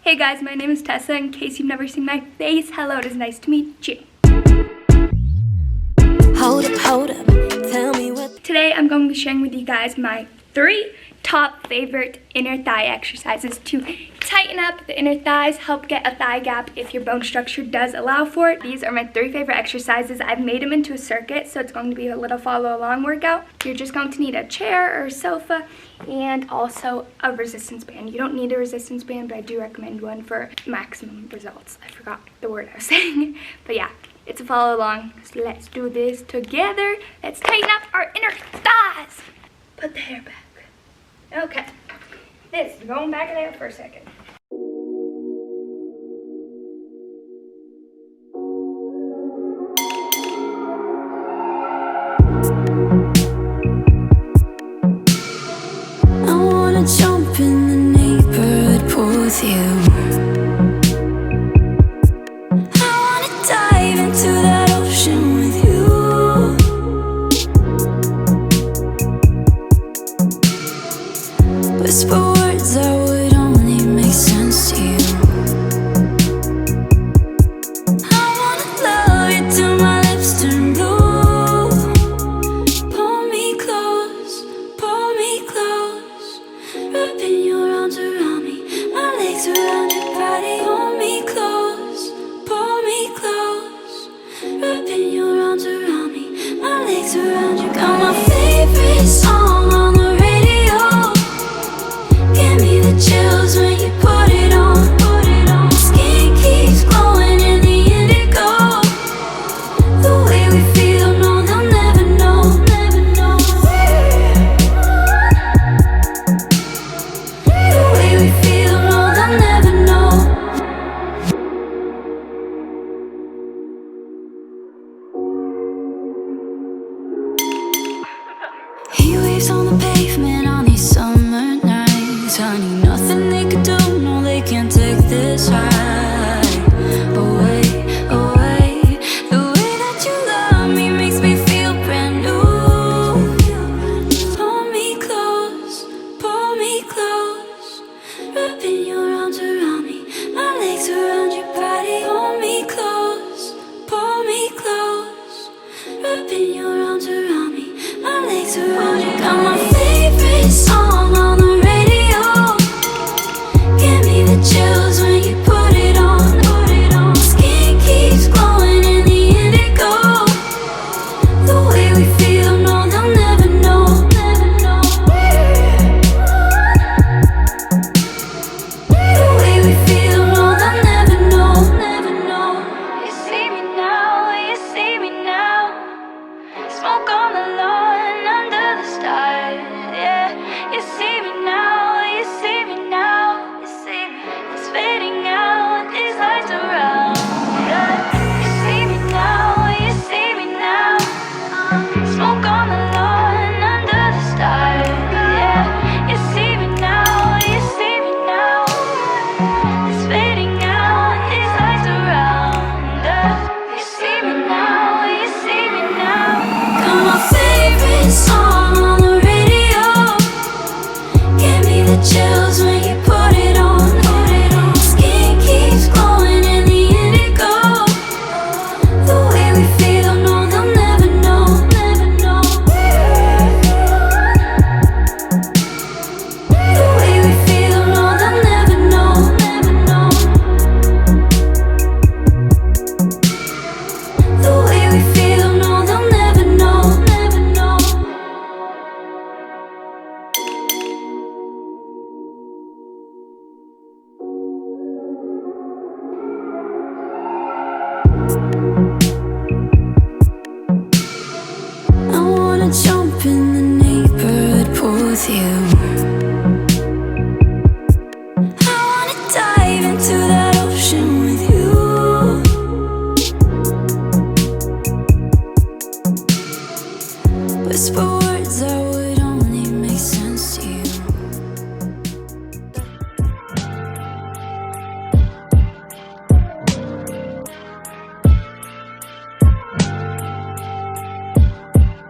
Hey guys, my name is Tessa. In case you've never seen my face, hello, it is nice to meet you. Hold up, tell me what. Today I'm going to be sharing with you guys my 3 top favorite inner thigh exercises to tighten up the inner thighs, help get a thigh gap if your bone structure does allow for it. These are my 3 favorite exercises. I've made them into a circuit, so it's going to be a little follow along workout. You're just going to need a chair or a sofa and also a resistance band. You don't need a resistance band, but I do recommend one for maximum results. I forgot the word I was saying, but yeah. It's a follow along, so let's do this together. Let's tighten up our inner thighs. Put the hair back. Okay, this is going back in there for a second. I wanna jump in the neighborhood pool with you. Into that ocean with you. Whisper words that would only make sense to you. I wanna love you till my lips turn blue. Pull me close, wrapping your arms around me, my legs around your body. Hold me close, pull me close, wrapping your arms around me, my legs around you. Got my favorite song on the radio. Give me the chills when you put it on. Skin keeps glowing in the indigo. The way we feel, no, they'll never know. The way we feel, no, they'll never know. He waves on the pavement on these summer nights. Honey, nothing they could do, no, they can't take this high. Away, the way that you love me makes me feel brand new. Pull me close, wrapping your arms around me, my legs around your body. Hold me close, wrapping your arms around me, my legs around you. Got my favorite song on the radio. Give me the chills when you put it on. Skin keeps glowing in the indigo. The way we feel, no, they'll never know. The way we feel, no, they'll never know. You see me now, smoke on the lawn under the stars, yeah. You see me now, it's fading out, these lights around, yeah. You see me now, smoke on the lawn under the stars, yeah. You see me now, it's fading out, these lights around, yeah. You see me now. Got my favorite song on the radio. Give me the chills when you put it on. Skin keeps glowing in the indigo. The way we feel, no, they'll never know. The way we feel, no, they'll never know. The way we feel, no, they'll never know. I wanna jump in the neighborhood pool with you.